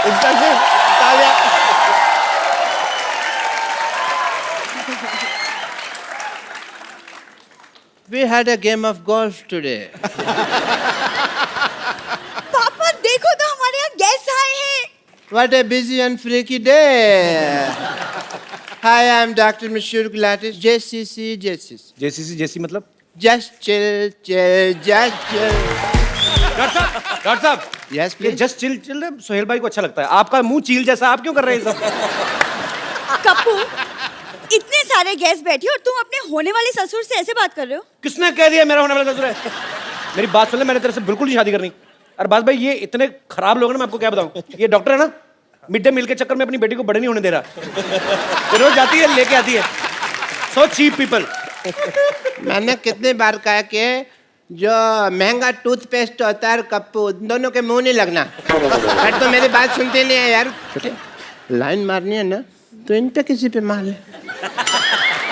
इसका से तालियां। We had a game of golf today. पापा देखो तो हमारे यहाँ गेस्ट आए हैं। What a busy and freaky day. Hi, I'm Dr. Mashur Gulatis, JCC. जेसी मतलब? Just chill, just chill. Doctor साहब Yes, ये please. जस्ट चिल सोहेल भाई को अच्छा लगता है। आपका मुंह चील जैसा, आप क्यों कर रहे हैं ये सब? कप्पू, इतने सारे गेस्ट बैठे और तुम अपने होने वाले ससुर से ऐसे बात कर रहे हो? किसने कह दिया मेरा होने वाला ससुर है? मेरी बात सुन ले, मैंने तेरे से बिल्कुल नहीं शादी करनी। अरबाज भाई ये इतने खराब लोग हैं ना, मैं आपको क्या बताऊं। ये डॉक्टर है ना, मिड डे मील के चक्कर में अपनी बेटी को बड़े नहीं होने दे रहा। रोज जाती है लेके आती है। So cheap people. मैंने कितनी बार कहा कि जो महंगा टूथपेस्ट होता है कप्पू, दोनों के मुंह नहीं लगना। बट तो मेरी बात सुनती नहीं है यार। लाइन मारनी है ना तो इन पे किसी पे मार ले।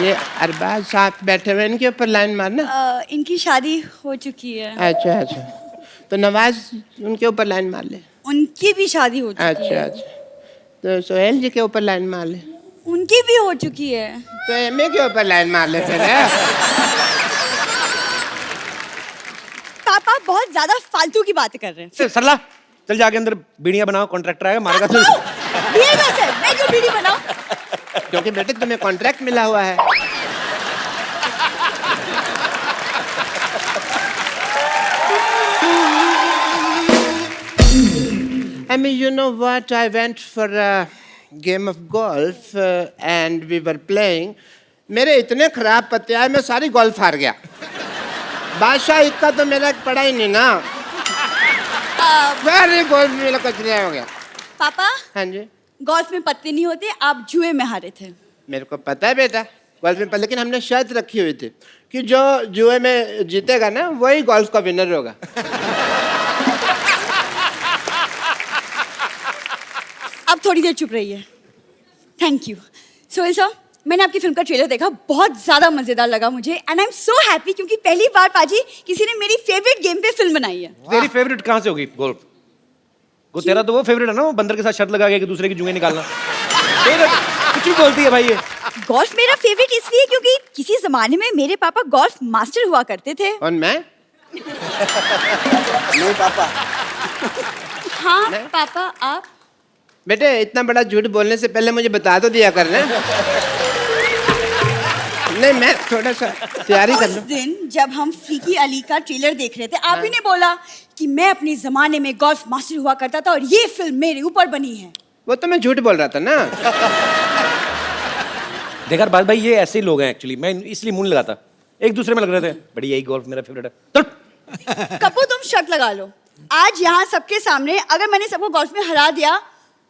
ये अरबाज साहब बैठे हुए, इनके ऊपर लाइन मारना। इनकी शादी हो चुकी है। अच्छा अच्छा, तो नवाज उनके ऊपर लाइन मार ले। उनकी भी शादी हो चुकी अच्छा है। अच्छा, तो सोहेल जी के ऊपर लाइन मार ले। उनकी भी हो चुकी है। तो एमए के ऊपर लाइन मार ले फिर। पापा बहुत ज्यादा फालतू की बातें कर रहे हैं। सरला चल जाके अंदर बीड़ियां बनाओ, कॉन्ट्रैक्टर आएगा मारेगा तो। बीड़ी कैसे? मैं क्यों बीड़ी बनाऊं? क्योंकि बेटे तुम्हें कॉन्ट्रैक्ट मिला हुआ है। I mean, you know what? I went for a game of golf and we were playing. मेरे इतने खराब पत्ते आए, मैं सारी गोल्फ हार गया। बादशाह इतना तो मेरा पड़ा ही नहीं ना। सारी गोल्फ मेरा कचरा हो गया। पापा, हाँ जी, गोल्फ में पत्ते नहीं होते, आप जुए में हारे थे। मेरे को पता है बेटा गोल्फ में, लेकिन हमने शर्त रखी हुई थी कि जो जुए में जीतेगा ना वही गोल्फ का विनर होगा। अब थोड़ी देर चुप रहिए। Thank you. सोहेल साहब, मैंने आपकी फिल्म का ट्रेलर देखा, बहुत ज्यादा मजेदार लगा मुझे and I am so happy क्योंकि पहली बार पाजी किसी ने मेरी फेवरेट गेम पे फिल्म बनाई है। तेरी फेवरेट कहाँ से होगी गोल्फ? वो तेरा तो वो फेवरेट है ना, वो बंदर के साथ शर्त लगा के दूसरे की जुएं निकालना। कुछ भी बोलती है भाई ये। गोल्फ मेरा फेवरेट इसलिए क्योंकि किसी जमाने में मेरे पापा गोल्फ मास्टर हुआ करते थे। और मैं नहीं पापा। हाँ नहीं? पापा आप? बेटे इतना बड़ा झूठ बोलने से पहले मुझे बता तो दिया करना। नहीं, मैं थोड़ा सा तैयारी कर उस लूं। दिन जब हम फीकी अली का ट्रेलर देख रहे थे, आप ही ने बोला कि मैं अपने जमाने में गोल्फ मास्टर हुआ करता था और ये फिल्म मेरे ऊपर बनी है। वो तो मैं झूठ बोल रहा था ना। देखा बात भाई, ये ऐसे ही लोग हैं एक्चुअली। मैं इसलिए मुंह नहीं लगाता, एक दूसरे में लग रहे थे। बड़ी यही गोल्फ मेरा फेवरेट है। तो कपूर तुम शर्त लगा लो, आज यहाँ सबके सामने अगर मैंने सबको गोल्फ में हरा दिया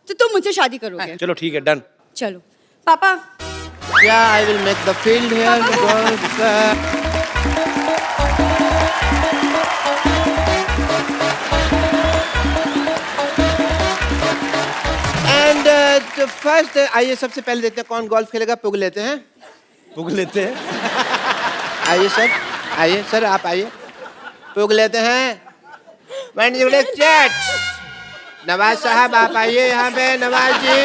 तो तुम मुझसे शादी करोगे। चलो ठीक है, डन। चलो पापा। Yeah, I will make the field here. Golf. And तो फर्स्ट आइए सबसे पहले देखते हैं कौन गोल्फ खेलेगा। पुग लेते हैं, पुग लेते हैं। आइए सर, आइए सर, आप आइए, पुग लेते हैं। वन जुड़े चैट। नवाज साहब आप आइए यहाँ पे। नवाज जी,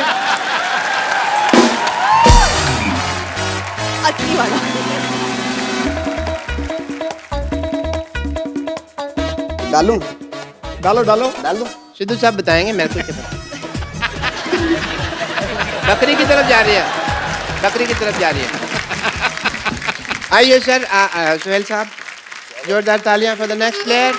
असली वाला। डालूं? डालो डालो डाल दो। सिद्धू साहब बताएंगे मेरे को क्या पता। बकरी की तरफ जा रही है, बकरी की तरफ जा रही है। आइए सर, सोहेल साहब, जोरदार तालियां for the next player.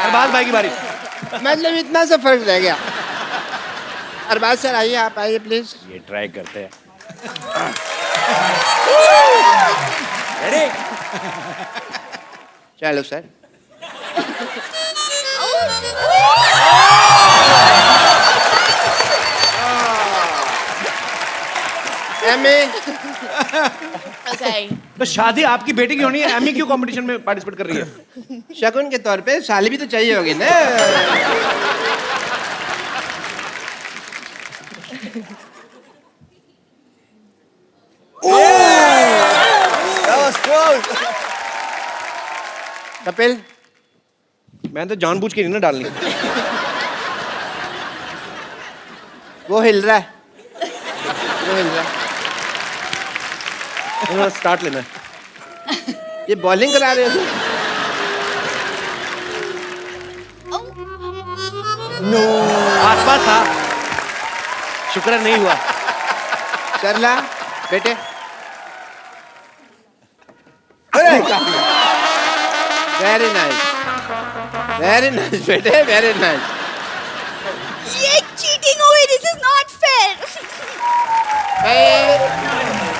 Arbaaz भाई की बारी। मतलब इतना सा फर्क रह गया। अरबाज सर आइए, आप आइए प्लीज। ये ट्राई करते हैं। चलो सर। एमी, तो शादी आपकी बेटी की होनी है, एमी क्यों कंपटीशन में पार्टिसिपेट कर रही है? शगुन के तौर पे साली भी तो चाहिए होगी ना। कपिल मैं तो जानबूझ के नहीं ना डालनी। वो हिल रहा है, वो हिल रहा है। स्टार्ट लेना है। ये बॉलिंग करा रहे हो? आसपास था, शुक्र है नहीं हुआ। कर ला बेटे। वेरी नाइस, वेरी नाइस बेटे, वेरी नाइस। ये चीटिंग हुई, दिस इज नॉट फेयर।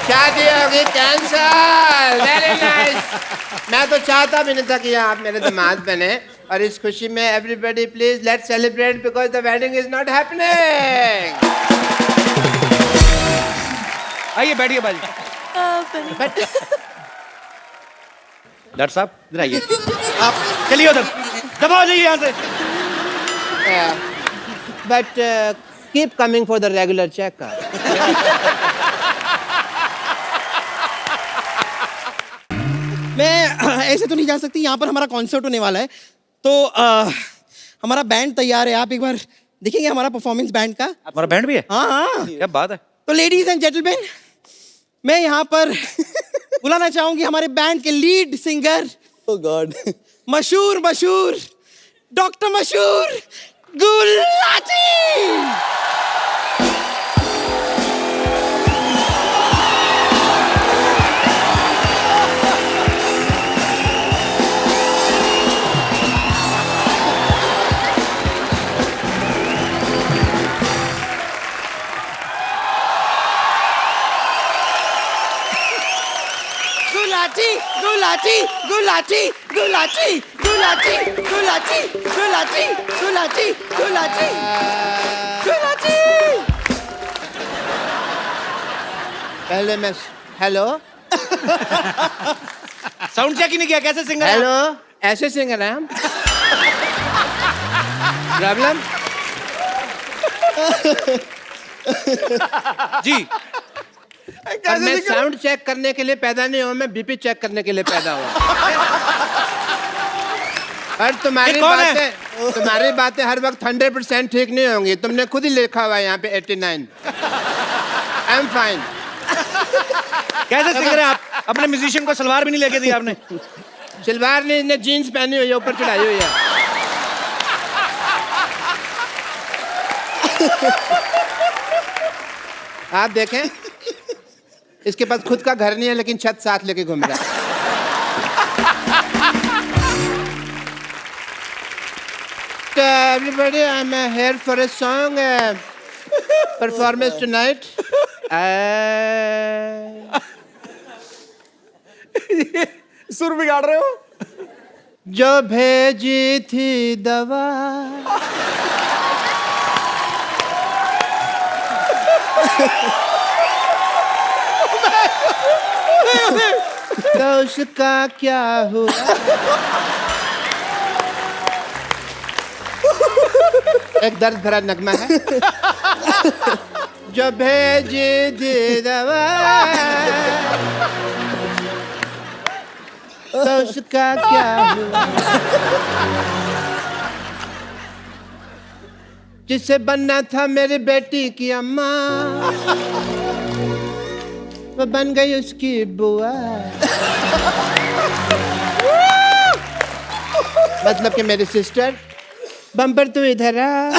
शादी होगी कैंसल। Very nice. मैं तो चाहता भी नहीं था कि आप मेरे दामाद बने, और इस खुशी में everybody please let's celebrate because the wedding is not happening. आइए बैठिए बाजी। डॉक्टर साहब इधर आइए। आप चलिए उधर, दबाओ जाइए यहाँ से। But keep coming for the regular check. मैं ऐसे तो नहीं जा सकती, यहाँ पर हमारा कॉन्सर्ट होने वाला है, तो हमारा बैंड तैयार है। आप एक बार देखेंगे हमारा परफॉर्मेंस बैंड का? हमारा बैंड भी है? हाँ हाँ। क्या बात है। तो लेडीज एंड जेंटलमैन, मैं यहाँ पर बुलाना चाहूंगी हमारे बैंड के लीड सिंगर, Oh God. मशहूर डॉक्टर मशहूर गुलाटी। गुलाटी गुलाटी गुलाटी गुलाटी गुलाटी गुलाटी गुलाटी गुलाटी गुलाटी। पहले मैं हेलो साउंड चेक ही नहीं किया, कैसे सिंगर? हेलो ऐसे सिंगर हैं हम। प्रॉब्लम जी। और मैं साउंड चेक करने के लिए पैदा नहीं हुआ, मैं बीपी चेक करने के लिए पैदा हुआ। और तुम्हारी बातें हर वक्त 100% ठीक नहीं होंगी। तुमने खुद ही लिखा हुआ है यहाँ पे 89। I am fine. कैसे सिंगर है आप? अपने म्यूजिशियन को सलवार भी नहीं लेके दी आपने। सलवार नहीं, इसने जीन्स पहनी हुई है, ऊपर चढ़ाई हुई है। आप देखें, इसके पास खुद का घर नहीं है लेकिन छत साथ लेके घूम रहा है। Everybody, I'm here for a song performance tonight. सुर बिगाड़ रहे हो? जो भेजी थी दवा तो उसका क्या हुआ? एक दर्द भरा नगमा है। जो भेजी थी दवा तो उसका क्या हुआ? जिससे बनना था मेरी बेटी की अम्मा, वो बन गई उसकी बुआ। मतलब कि मेरी सिस्टर। बम्पर तू इधर आ,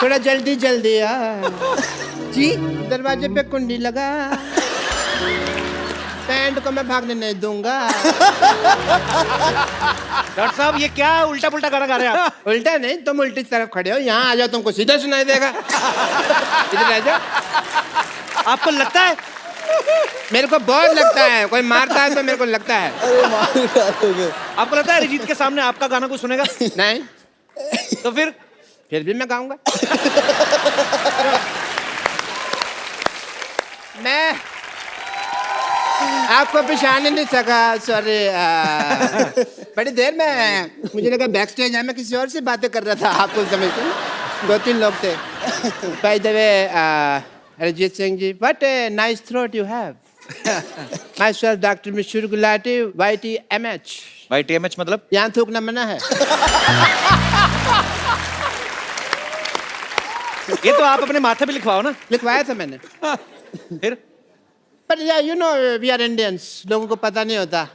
थोड़ा जल्दी जल्दी आ जी। दरवाजे पे कुंडी लगा, पैंट को मैं भागने नहीं दूंगा। डॉक्टर साहब ये क्या उल्टा पुल्टा गाना गा रहे हैं आप? उल्टा नहीं, तुम उल्टी तरफ खड़े हो। यहाँ आ जाओ, तुमको सीधा सुनाई देगा। इधर आ जाओ। आपको लगता है? मेरे को बहुत लगता है, कोई मारता है तो मेरे को लगता है। अरे मार डालोगे। आपको लगता है अरिजीत के सामने आपका गाना कोई सुनेगा? नहीं, तो फिर भी मैं गाऊंगा। मैं आपको पहचान नहीं सका, सॉरी। बड़ी देर में मुझे लगा बैक स्टेज है, मैं किसी और से बातें कर रहा था। आपको समझते 2-3 लोग थे। By the way, Arijit Singh ji, what a nice throat you have. Myself doctor Mishra Gulati YTMH। YTMH मतलब? यहाँ थूकना मना है। ये तो आप अपने माथे पे लिखवाओ ना। लिखवाया था मैंने। फिर पर you know we are Indians, लोगों को पता नहीं होता।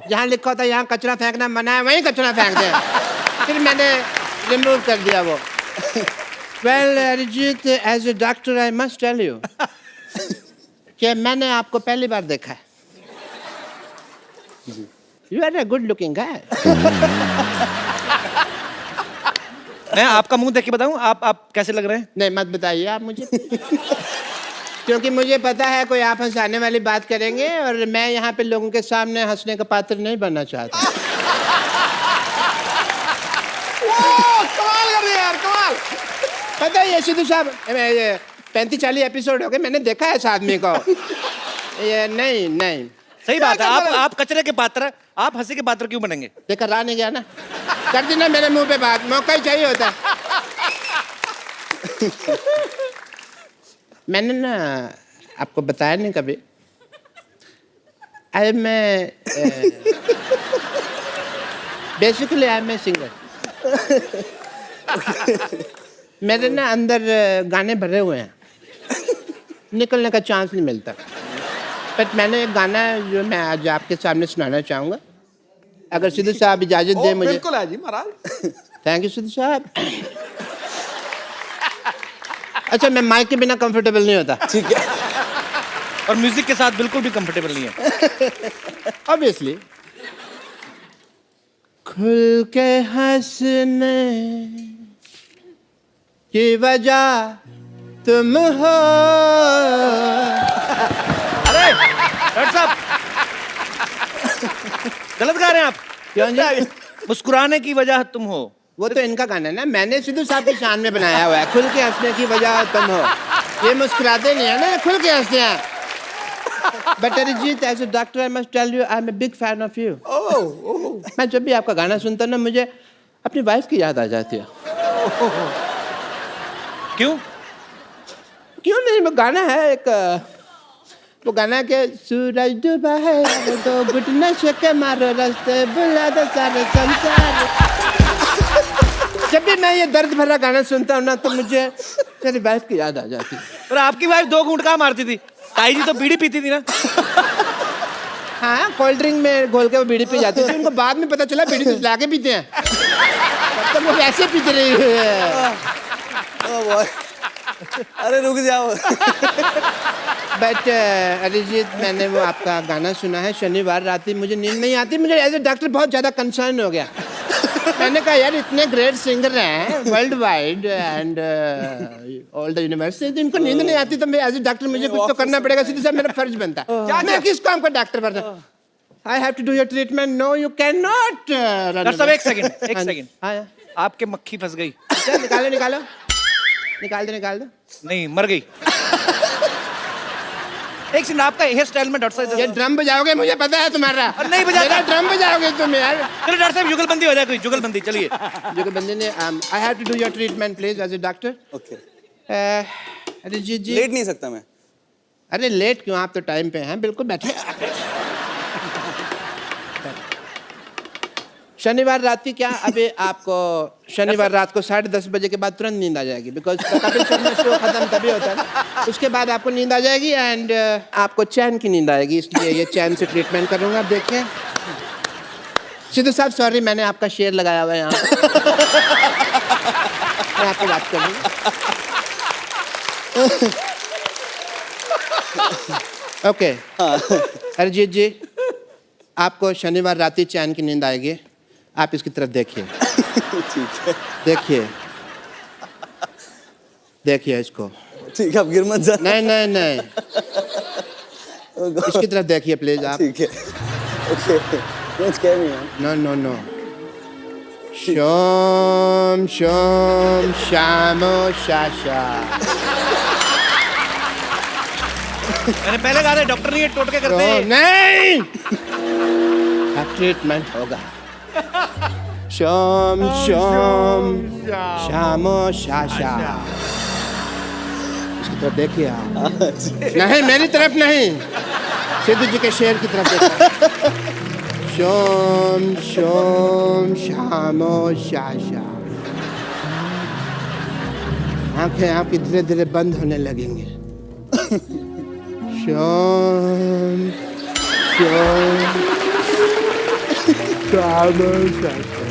जहाँ लिखा होता है यहाँ कचरा फेंकना मना है, वहीं कचरा फेंक दें। फिर मैंने रिमूव कर दिया वो। Well Arijit, as a doctor I must tell you कि मैंने आपको पहली बार देखा है। You are a good looking guy. मैं आपका मुंह देख के बताऊं आप कैसे लग रहे हैं? नहीं मत बताइए आप मुझे, क्योंकि मुझे पता है कोई आप हंसाने वाली बात करेंगे और मैं यहाँ पे लोगों के सामने हंसने का पात्र नहीं बनना चाहता। कमाल कर दिया यार, कमाल। पता है ये सिद्धू साहब, 35-40 एपिसोड हो गए, मैंने देखा है इस आदमी को। ये नहीं सही बात है। आप कचरे के पात्र, आप हंसी के पात्र क्यों बनेंगे? देखा रहा नहीं गया ना, कर दी ना मेरे मुंह पे बात, मौका ही चाहिए होता है। मैंने ना आपको बताया नहीं कभी, I am basically I am a singer. मेरे ना अंदर गाने भरे हुए हैं, निकलने का चांस नहीं मिलता। बट मैंने एक गाना जो मैं आज आपके सामने सुनाना चाहूँगा, अगर सिद्धू साहब इजाज़त दें मुझे। बिल्कुल है जी महाराज। थैंक यू सिद्धू साहब। अच्छा, मैं माइक के बिना कंफर्टेबल नहीं होता। ठीक है। और म्यूजिक के साथ बिल्कुल भी कंफर्टेबल नहीं है। ऑब्वियसली। खुल के हंसने की वजह तुम हो। अरे डॉक्टर साहब, गलत गा रहे हैं आप। क्यों जी? मुस्कुराने की वजह तुम हो। वो तो इनका गाना है ना, मैंने सिद्धू साहब की शान में बनाया हुआ है। खुल के हंसने की वजह तुम हो, ये मुस्कुराते नहीं है ना, खुल के हंसते हैं। But Arijit, as a doctor I must tell you, I am a big fan of you. मैं जब भी आपका गाना सुनता हूँ ना, मुझे अपनी वाइफ की याद आ जाती है। क्यों? क्यों नहीं, वो गाना है एक, वो गाना के सूरज डूबा है तो घुटने से मारो रास्ते बुला दो सारे संसार। जब भी मैं ये दर्द भरा गाना सुनता हूँ ना, तो मुझे मेरी वाइफ की याद आ जाती है। पर आपकी वाइफ 2 घूंट कहाँ मारती थी? ताई जी तो बीड़ी पीती थी ना। हाँ, कोल्ड ड्रिंक में घोल के वो बीड़ी पी जाती थी, उनको बाद में पता चला बीड़ी तो ला के पीते हैं। तब वो वैसे पीते रही है। अरे रुक जाओ। बट अरिजीत, मैंने वो आपका गाना सुना है शनिवार रात ही, मुझे नींद नहीं आती। मुझे एज ए डॉक्टर बहुत ज़्यादा कंसर्न हो गया। मैंने कहा यार, इतने ग्रेट सिंगर हैं world wide and all the universe, इनको नींद नहीं आती, तो मैं एज ए डॉक्टर मुझे कुछ तो करना पड़ेगा। सिद्धू साहब, मेरा फर्ज बनता है। मैं किसको आपको डॉक्टर बनता? I have to do your treatment. No you can not. Doctor साहब एक सेकंड। हाँ, आपके मक्खी फंस गई। निकालो निकाल दो। नहीं, मर गई। एक सेकंड, आपका हेयर स्टाइल में डॉक्टर साहब। ये ड्रम बजाओगे, मुझे पता है तुम्हारा। और नहीं बजाता। मेरा ड्रम बजाओगे तुम यार। चलो डॉक्टर साहब, जुगलबंदी हो जाए कोई, जुगलबंदी चलिए। जुगलबंदी ने I have to do your treatment please as a doctor. Okay. Arijit ji. लेट नहीं सकता मैं। अरे लेट क्यों, आप तो टाइम पे हैं, बिल्कुल बैठे। शनिवार रात की क्या, अभी आपको शनिवार रात को 10:30 बजे के बाद तुरंत नींद आ जाएगी, बिकॉज कपिल शर्मा शो खत्म तभी होता है ना। उसके बाद आपको नींद आ जाएगी एंड आपको चैन की नींद आएगी, इसलिए ये चैन से ट्रीटमेंट करूंगा। आप देखें सिद्धू साहब, सॉरी मैंने आपका शेर लगाया हुआ है यहाँ। मैं आपको बात करूँगा। ओके अरिजीत जी, आपको शनिवार रात ही चैन की नींद आएगी। आप इसकी तरफ देखिए। ठीक है। देखिए इसको। ठीक है, आप गिर मत जाना। नहीं इसकी तरफ देखिए प्लीज आप। ठीक है। Okay. Don't scare me, man. No शोम शामो शाशा। मैंने पहले कहा था डॉक्टर नहीं, ये टोटके करते हैं। नहीं, अब ट्रीटमेंट होगा। शोम शामो शाशा। इसकी तरफ देखिए आप। नहीं, मेरी तरफ नहीं, सिद्धू जी के शेर की तरफ देखो। शोम शोम शामो शाशा। आंखें आपकी धीरे धीरे बंद होने लगेंगे। शोम शोम शामो शाशा।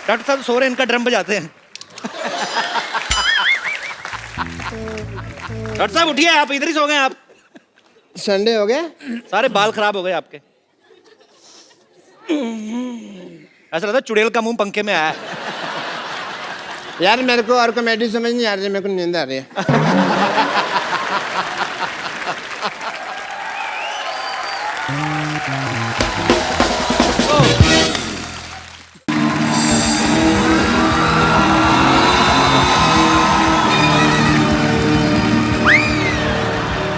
डॉक्टर साहब सो रहे हैं, इनका ड्रम बजाते हैं। डॉक्टर साहब उठिए, आप इधर ही सो गए। आप संडे हो गया? सारे बाल खराब हो गए आपके। ऐसा लगता है चुड़ैल का मुंह पंखे में आया है। यार मेरे को और कॉमेडी समझ नहीं आ रही, मेरे को नींद आ रही है।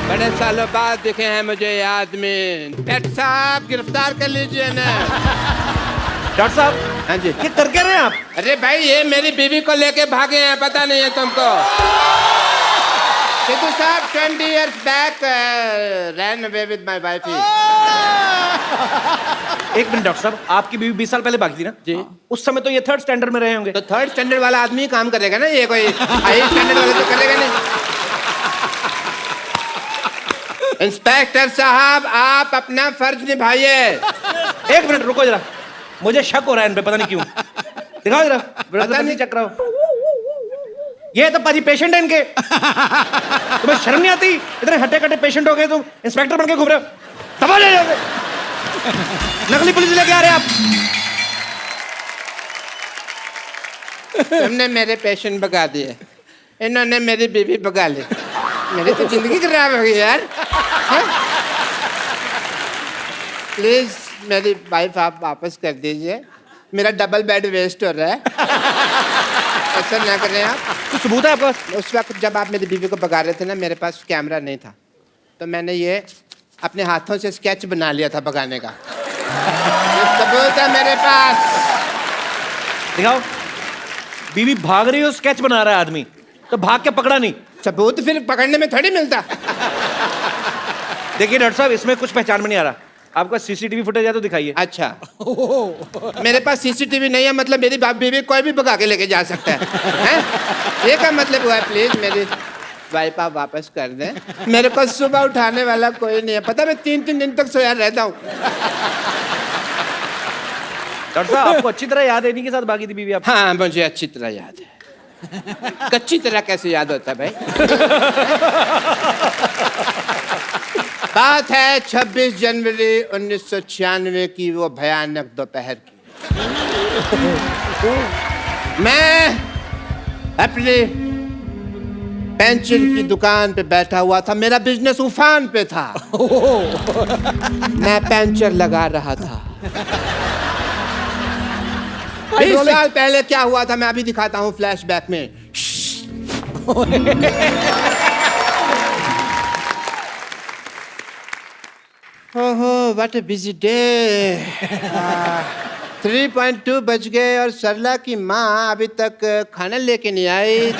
बड़े सालों बाद दिखे हैं मुझे ये आदमी। पेट साहब गिरफ्तार कर लीजिए ना। डॉक्टर साहब, हाँ जी। ये कर क्या रहे हैं आप? अरे भाई ये मेरी बीवी को लेके भागे हैं, पता नहीं है तुमको? सिद्धू साहब 20 years back ran away with my wife. एक मिनट डॉक्टर साहब, आपकी बीवी 20 साल पहले भागी थी ना जी। उस समय तो ये 3rd स्टैंडर्ड में रहे होंगे। तो 3rd स्टैंडर्ड वाला आदमी काम करेगा ना, ये कोई हाई स्टैंडर्ड वाला तो करेगा नहीं। इंस्पेक्टर साहब आप अपना फर्ज निभाइए। एक मिनट रुको जरा, मुझे शक हो रहा है इन पे, पता नहीं क्यों। दिखाओ जरा, पता नहीं चेक कराओ। ये तो पाजी पेशेंट है इनके। तुम्हें शर्म नहीं आती? इतने हट्टे कट्टे पेशेंट हो गए, तुम इंस्पेक्टर बन के घूम रहे हो। दबा ले जाओगे। नकली पुलिस लेके आ रहे हैं आप। तुमने मेरे पेशेंट भगा दिए, इन्होंने मेरी बीवी भगा ली। मेरी तो जिंदगी खराब हो गई यार। प्लीज मेरी वाइफ आप वापस कर दीजिए, मेरा डबल बेड वेस्ट हो रहा है। ऐसा ना करें आप। कुछ सबूत है आपके पास? उस वक्त जब आप मेरी बीवी को भगा रहे थे ना, मेरे पास कैमरा नहीं था, तो मैंने ये अपने हाथों से स्केच बना लिया था भगाने का। ये सबूत है मेरे पास। दिखाओ। बीवी भाग रही हो, स्केच बना रहा है आदमी, तो भाग के पकड़ा नहीं। सबूत फिर पकड़ने में थोड़ी मिलता। देखिए डॉक्टर साहब, इसमें कुछ पहचान में नहीं आ रहा। आपका सीसीटीवी फुटेज है तो दिखाइए। अच्छा मेरे पास सीसीटीवी नहीं है, मतलब मेरी बाप बीवी कोई भी भगा के लेके जा सकता है, हैं? ये क्या मतलब हुआ है? प्लीज मेरी वाइफ आप वापस कर दें। मेरे को सुबह उठाने वाला कोई नहीं है, पता मैं 3-3 दिन तक सोया रहता हूँ। डॉक्टर साहब आपको अच्छी तरह याद है इन्हीं के साथ भागी थी बीवी आप? हाँ मुझे अच्छी तरह याद है। कच्ची तरह कैसे याद होता है भाई? बात है 26 जनवरी 1996 की, वो भयानक दोपहर की। मैं अपनी पेंचर की दुकान पे बैठा हुआ था, मेरा बिजनेस उफान पे था। मैं पेंचर लगा रहा था। 20 साल पहले क्या हुआ था मैं अभी दिखाता हूँ फ्लैशबैक में। ओहो व्हाट अ बिजी डे। 3.2 बज गए और सरला की माँ अभी तक खाना लेके नहीं आई।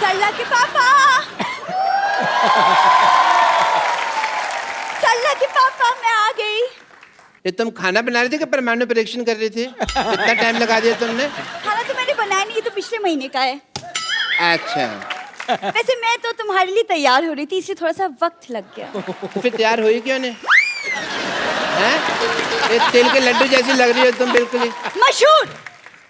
सरला के पापा, सरला के पापा मैं आ गई। ये तुम खाना बना रही थी कि परमाणु परीक्षण कर रही थी? इतना टाइम लगा दिया तुमने? खाना तो मैंने बनाया नहीं, ये तो पिछले महीने का है। अच्छा वैसे मैं तो तुम्हारे लिए तैयार हो रही थी, इसलिए थोड़ा सा वक्त लग गया। तो फिर तैयार हुई क्यों नहीं? हैं? ये तिल के लड्डू जैसी लग रही हो तुम बिल्कुल ही। मशहूर,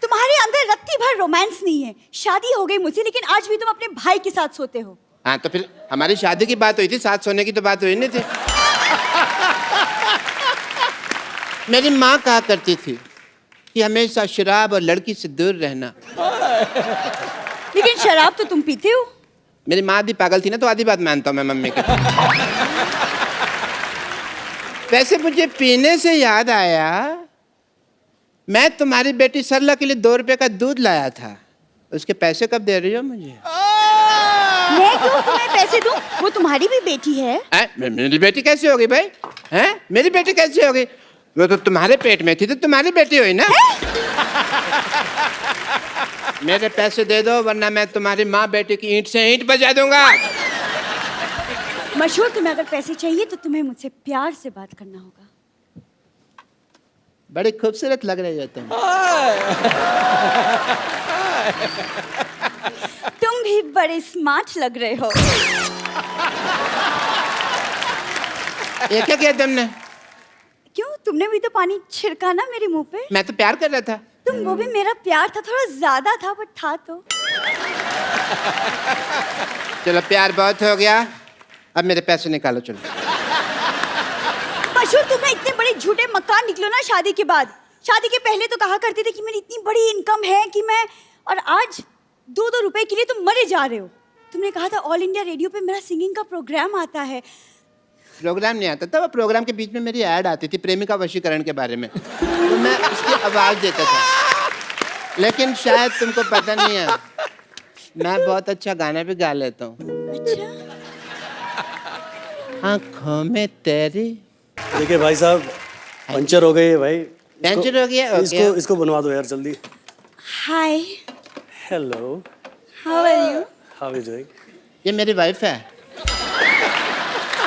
तुम्हारे अंदर रत्ती भर रोमांस नहीं है। शादी हो गई मुझसे, लेकिन आज भी तुम अपने भाई के साथ सोते हो। हाँ तो फिर हमारी शादी की बात हुई थी, साथ सोने की तो बात हुई नहीं थी। मेरी माँ कहा करती थी कि हमेशा शराब और लड़की से दूर रहना। लेकिन शराब तो तुम पीते हो। मेरी माँ आधी पागल थी ना, तो आधी बात मानता हूँ मैं मम्मी की। वैसे मुझे पीने से याद आया, मैं तुम्हारी बेटी सरला के लिए 2 रुपए का दूध लाया था। उसके पैसे कब दे रही हो मुझे? मैं क्यों तुम्हें पैसे दूं? वो तुम्हारी भी बेटी है। मेरी बेटी कैसे होगी भाई? हैं? मेरी बेटी कैसे होगी? वो तो तुम्हारे पेट में थी तो तुम्हारी बेटी हुई ना। मेरे पैसे दे दो वरना मैं तुम्हारी माँ बेटी की ईंट से ईंट बजा दूंगा। मशहूर, तुम्हें अगर पैसे चाहिए तो तुम्हें मुझसे प्यार से बात करना होगा। बड़ी खूबसूरत लग रही हो तुम। तुम भी बड़े स्मार्ट लग रहे हो। ये क्या किया तुमने? क्यों, तुमने भी तो पानी छिड़का ना मेरे मुंह पे। मैं तो प्यार कर रहा था। तुम, वो भी मेरा प्यार था, थोड़ा ज्यादा था बट था तो। चलो प्यार बहुत हो गया, अब मेरे पैसे निकालो चलो। मशहूर, तुम्हें इतने बड़े झूठे मक्कार निकलो ना शादी के बाद। शादी के पहले तो कहा करते थे कि मेरी इतनी बड़ी इनकम है कि मैं, और आज 2-2 रुपए के लिए तुम मरे जा रहे हो। तुमने कहा था ऑल इंडिया रेडियो पे मेरा सिंगिंग का प्रोग्राम आता है। प्रोग्राम नहीं आता था, वो प्रोग्राम के बीच में मेरी ऐड आती थी प्रेमिका वशीकरण के बारे में, तो मैं उसकी आवाज देता था। लेकिन शायद तुमको पता नहीं है, मैं बहुत अच्छा गाना भी गा लेता हूँ। अच्छा, आँखों में तेरी। देखिए भाई साहब, पंचर हो गई है भाई। पंचर हो गया? ओके। इसको बनवा दो यार जल्दी। Hi, hello, how are you? How is doing? ये मेरी वाइफ है,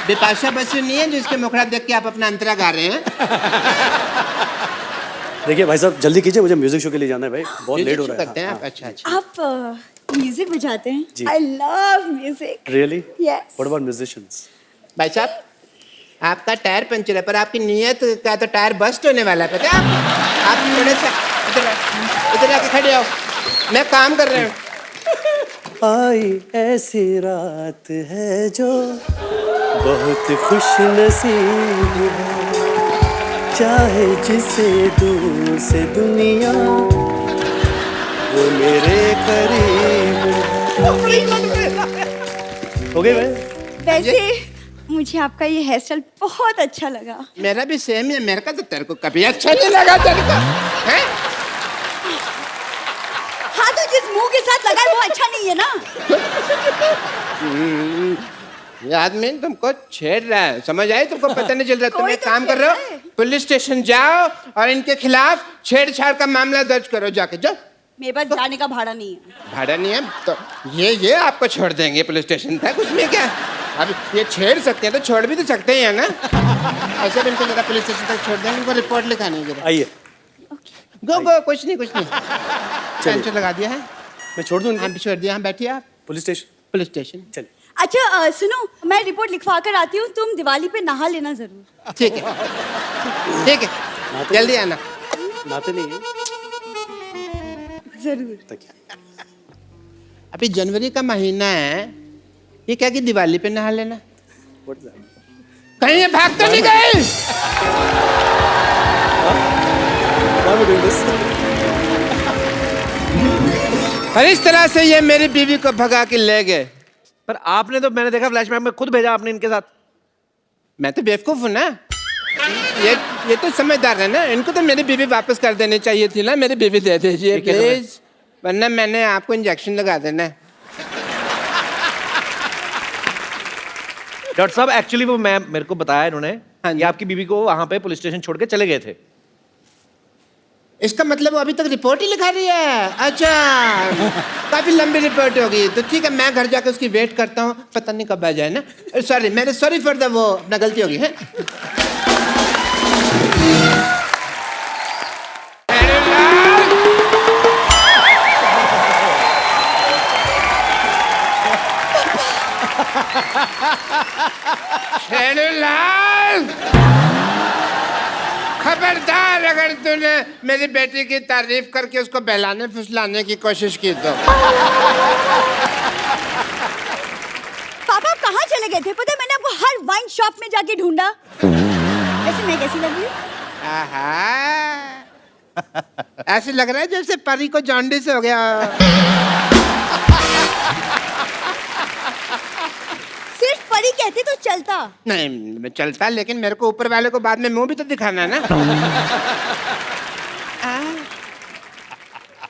बिपाशा बसु नहीं है जिसके मुखड़ा देख के आप अपना अंतरा गा रहे हैं। देखिए भाई साहब, जल्दी कीजिए, मुझे म्यूजिक शो के लिए जाना है भाई, बहुत लेट हो रहा है। करते हैं आप? अच्छा अच्छा। आप म्यूजिक बजाते हैं? जी। I love music. Really? Yes. What about musicians? भाई साहब, आपका टायर पंचर है पर आपकी नीयत का तो टायर बस्ट होने वाला है, पता है आप थोड़े से इधर आके खड़े हो, मैं काम कर रहा हूँ। आई ऐसी रात है जो बहुत खुश नसीब है, चाहे जिसे दूर से दुनिया वो मेरे करीब है। हो गई भाई? वैसे मुझे आपका ये हेयर स्टाइल बहुत अच्छा लगा। मेरा भी सेम है, मेरे का तो तेरे को कभी अच्छा नहीं लगा तेरे को, हैं? हाँ, तो जिस मुंह के साथ लगा है वो अच्छा नहीं है ना। ये आदमी तुमको छेड़ रहा है, समझ आई? तुमको पता नहीं चल रहा? तुम कोई एक तो काम कर छेड़ रहे रहा है। हो, पुलिस स्टेशन जाओ और इनके खिलाफ छेड़छाड़ का मामला दर्ज करो, जाके जाओ। मेरे पास जाने का भाड़ा नहीं है। भाड़ा नहीं है तो ये आपको छोड़ देंगे पुलिस स्टेशन तक, उसमें क्या? अब ये छेड़ सकते हैं तो छोड़ भी तो सकते हैं ना। ऐसे भी इनको जरा पुलिस स्टेशन तक छोड़ देंगे, उनको रिपोर्ट लिखानी है जरा। आइए, गो कुछ नहीं टेंशन लगा दिया है। मैं छोड़ दूं हाँ इनको? छोड़ दिया, हाँ बैठिए आप पुलिस स्टेशन पुलिस स्टेशन। चल। अच्छा, सुनो, मैं रिपोर्ट लिखवा कर आती हूँ, तुम दिवाली पे नहा लेना जरूर। ठीक है ठीक है, जल्दी आना। नहाते नहीं है जरूर। तो क्या? अभी जनवरी का महीना है, ये क्या कि दिवाली पे नहा लेना? What is that? कहीं ये भाग तो नहीं गई? Why are we doing this? और इस तरह से ये मेरी बीवी को भगा के ले गए। पर आपने तो, मैंने देखा फ्लैशबैक में खुद भेजा आपने इनके साथ। मैं तो बेवकूफ हूँ ना, ये तो समझदार है ना, इनको तो मेरी बीवी वापस कर देनी चाहिए थी ना। मेरी बीवी दे दीजिए ठीक है, तो प्लीज, वरना मैंने आपको इंजेक्शन लगा देना है। डॉक्टर साहब, एक्चुअली वो मैं मेरे को बताया इन्होंने हाँ जी। कि आपकी बीवी को वहां पे पुलिस स्टेशन छोड़ के चले गए थे। इसका मतलब वो अभी तक रिपोर्ट ही लिखा रही है? अच्छा, काफी लंबी रिपोर्ट होगी, तो ठीक है मैं घर जाकर उसकी वेट करता हूँ, पता नहीं कब आ जाए ना। सॉरी, मेरे सॉरी फॉर द वो, अपना गलती होगी है। शेरूलाल, खबरदार अगर तूने मेरी बेटी की तारीफ करके उसको बहलाने फुसलाने की कोशिश की तो। पापा, आप कहाँ चले गए थे? पता है, मैंने आपको हर वाइन शॉप में जाके ढूंढा। वैसे मैं कैसी लग रही हूँ? आहा, ऐसे लग रहा है जैसे परी को जॉन्डिस हो गया। सिर्फ परी कहते तो चलता। नहीं, मैं चलता, लेकिन मेरे को ऊपर वाले को बाद में मुंह भी तो दिखाना है ना।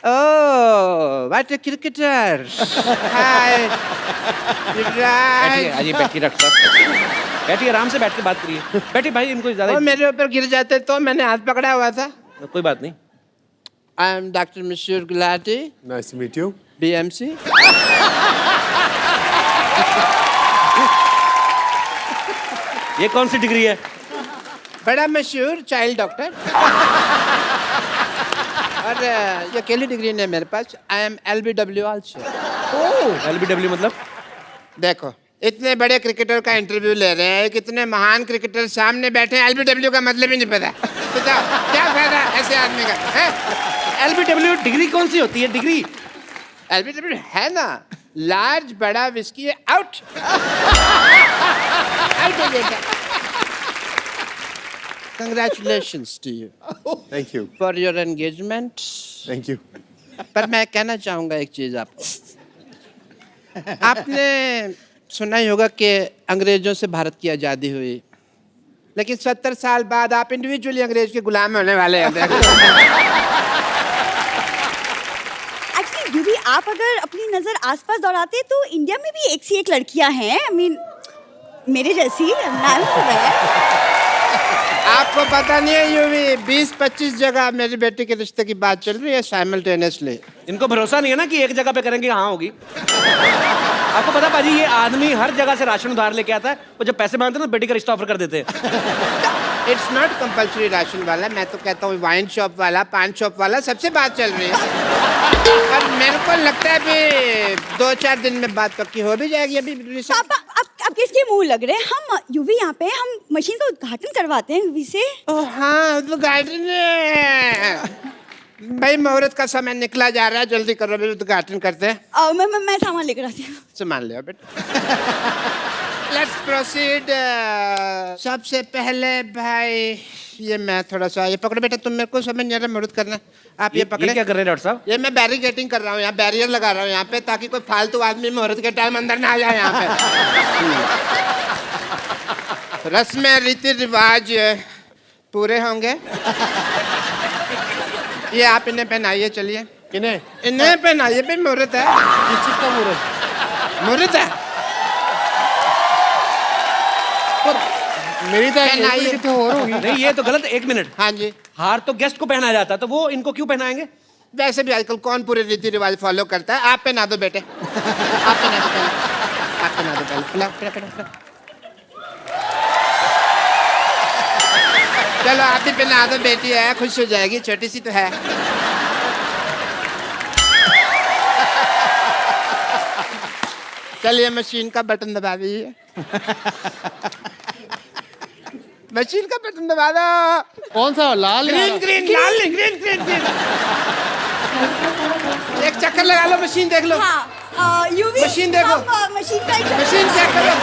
Oh, what a cricketer! Hi, बैठिए Yuvraj. आइए बैठिए डॉक्टर साहब बैठिए आराम से बैठ के बात करिए बैठिए भाई इनको ज्यादा वो मेरे ऊपर गिर जाते तो मैंने हाथ पकड़ा हुआ था. कोई बात नहीं I am Dr. Monsieur Gulati, Nice to meet you. BMC. ये कौन सी डिग्री है बड़ा मशहूर चाइल्ड डॉक्टर. और ये अकेली डिग्री नहीं है मेरे पास. I am LBW also. LBW मतलब देखो इतने बड़े क्रिकेटर का इंटरव्यू ले रहे हैं, कितने महान क्रिकेटर सामने बैठे हैं, LBW का मतलब ही नहीं पता. बताओ क्या फायदा ऐसे आदमी का है? LBW डिग्री कौन सी होती है डिग्री LBW है ना, लार्ज बड़ा विस्की आउट. आउट हो गया. Congratulations to you Thank you. for your engagement. Thank you. पर मैं कहना चाहूंगा एक चीज आपको. आपने सुना ही होगा कि अंग्रेजों से भारत की आज़ादी हुई, लेकिन 70 साल बाद आप इंडिविजुअली अंग्रेज के गुलाम होने वाले हैं. एक्चुअली यूवी आप अगर अपनी नजर आसपास दौड़ाते तो इंडिया में भी एक सी एक लड़कियां हैं. आई मीन मेरे जैसी. आपको पता नहीं है यूवी 20-25 जगह मेरी बेटी के रिश्ते की बात चल रही है साइमल्टेनियसली. इनको भरोसा नहीं है ना कि एक जगह पे करेंगे हाँ होगी आपको पता पाजी ये आदमी हर जगह से राशन उधार लेके आता है वो जब पैसे मांगते हैं ना बेटी का रिश्ता ऑफर कर देते हैं इट्स नॉट कंपल्सरी राशन वाला. मैं तो कहता हूँ वाइन शॉप वाला, पान शॉप वाला, सबसे बात चल रही है. पर मेरे को लगता है अभी 2-4 दिन में बात पक्की हो भी जाएगी. अभी पापा आप किसके मुंह लग रहे हैं? हम यूवी यहाँ पे हम मशीन का उद्घाटन करवाते हैं यूवी से. ओह हाँ, उद्घाटन है. भाई मुहूर्त का समय निकला जा रहा है, जल्दी करो, अभी उद्घाटन करते हैं. मैं सामान लेकर आती हूँ. सामान ले बेटा. Let's proceed. सबसे पहले भाई ये मैं थोड़ा सा ये पकड़ो बेटा, तुम मेरे को समझ नहीं आ रहा मुहूर्त करना. आप ये पकड़े. क्या कर रहे हैं डॉक्टर साहब ये मैं बैरिकेटिंग कर रहा हूँ, यहाँ बैरियर लगा रहा हूँ यहाँ पे, ताकि कोई फालतू आदमी मुहूर्त के टाइम अंदर ना आ जाए यहाँ पे. रस्में रीति रिवाज पूरे होंगे. ये आप इन्हें पहनाइए. चलिए किन्हें? इन्हें पहनाइए भाई, मुहूर्त है. किस चीज का मुहूर्त? मुहूर्त है. मेरी तो पहनाइए. कितने और होगी. नहीं ये तो गलत 1 मिनट हाँ जी. हार तो गेस्ट को पहनाया जाता है तो वो इनको क्यों पहनाएंगे वैसे भी आजकल कौन पूरे रीति रिवाज फॉलो करता है. आप पहना दो बेटे. आप पहना दो पहले. आप पहना दो पहले. पहना. चलो आप भी पहना दो, बेटी है खुश हो जाएगी, छोटी सी तो है. चलिए मशीन का बटन दबा दीजिए. मशीन का बटन दबा दो. कौन सा लाल? ग्रीन ग्रीन लाल नहीं, ग्रीन ग्रीन ग्रीन. एक चक्कर लगा लो, मशीन देख लो. हाँ यूवी मशीन देखो. मशीन का मशीन चेक करो.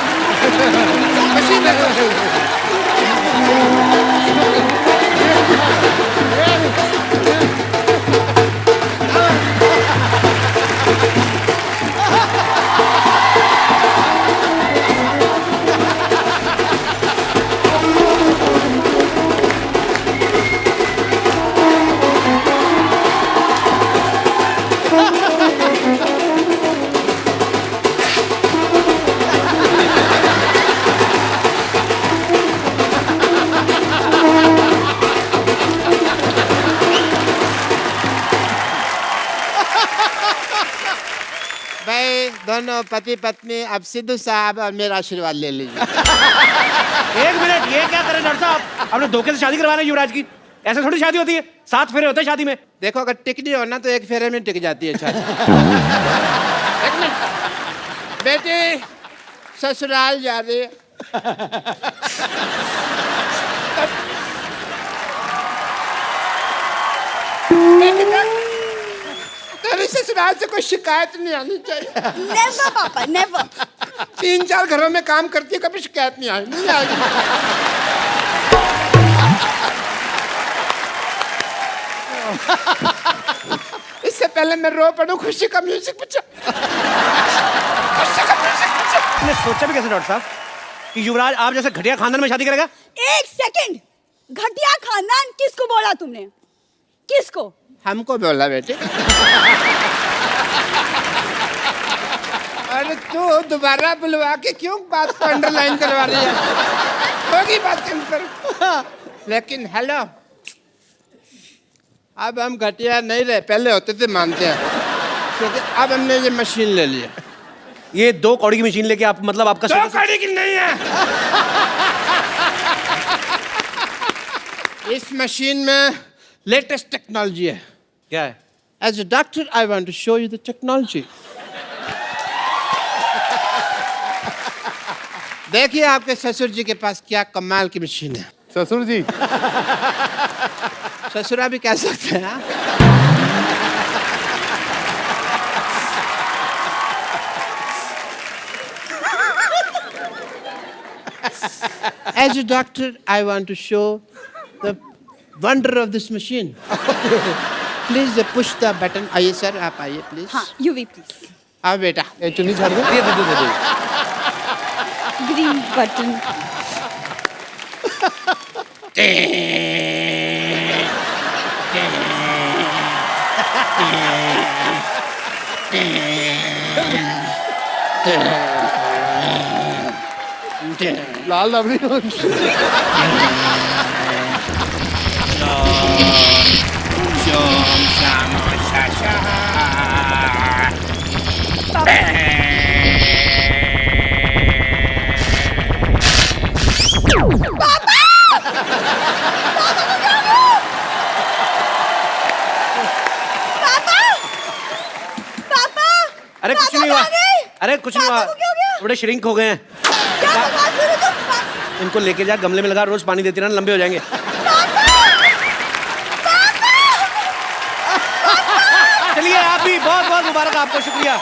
मशीन देखो. भाई दोनों पति पत्नी अब सिद्धू साहब और मेरा आशीर्वाद ले लीजिए. 1 मिनट ये क्या करें डॉक्टर साहब आपने धोखे से शादी करवाना है युवराज की ऐसे थोड़ी शादी होती है 7 फेरे होते हैं शादी में देखो अगर टिकनी हो ना तो एक फेरे में टिक जाती है शादी. एक मिनट. बेटी ससुराल जा रही है. तेरी ससुराल से कोई शिकायत नहीं आनी चाहिए. नेवर पापा नेवर. 3-4 घरों में काम करती है, कभी शिकायत नहीं आई. नहीं आएगी. इससे पहले मैं रो पड़ूं, खुशी का म्यूजिक बजा. खुशी का म्यूजिक बजा. आपने सोचा भी कैसे डॉक्टर साहब कि युवराज आप जैसे घटिया खानदान में शादी करेगा 1 सेकंड. घटिया खानदान किसको बोला तुमने? किसको? हमको बोला बेटे। अरे तू दोबारा बुलवा के क्यों बात को अंडरलाइन करवा रही है? होगी बात कैंसर। लेकिन हेलो, अब हम घटिया नहीं रहे, पहले होते थे मानते हैं, क्योंकि अब हमने ये मशीन ले लिया। ये 2 कौड़ी की मशीन लेके आप मतलब आपका 2 कौड़ी की नहीं है। इस मशीन में लेटेस्ट टेक्नोलॉजी है। क्या है? As a doctor, I want to show you the technology. देखिए आपके ससुर जी के पास क्या कमाल की मशीन है। ससुर जी, ससुरा भी कह सकते हैं। हाँ? As a doctor, I want to show the wonder of this machine. Please push the button. आइए सर, आप आइए प्लीज। हाँ, यूवी प्लीज। आओ बेटा। ये चुन्नी झाड़ दो। ये दे दो। Green button. लाल रबड़ी। अरे कुछ नहीं हुआ। अरे कुछ नहीं हुआ। थोड़े श्रिंक हो गए हैं। इनको लेके जा, गमले में लगा, रोज पानी देती रहना, लंबे हो जाएंगे। चलिए आप भी बहुत बहुत मुबारक, आपका शुक्रिया।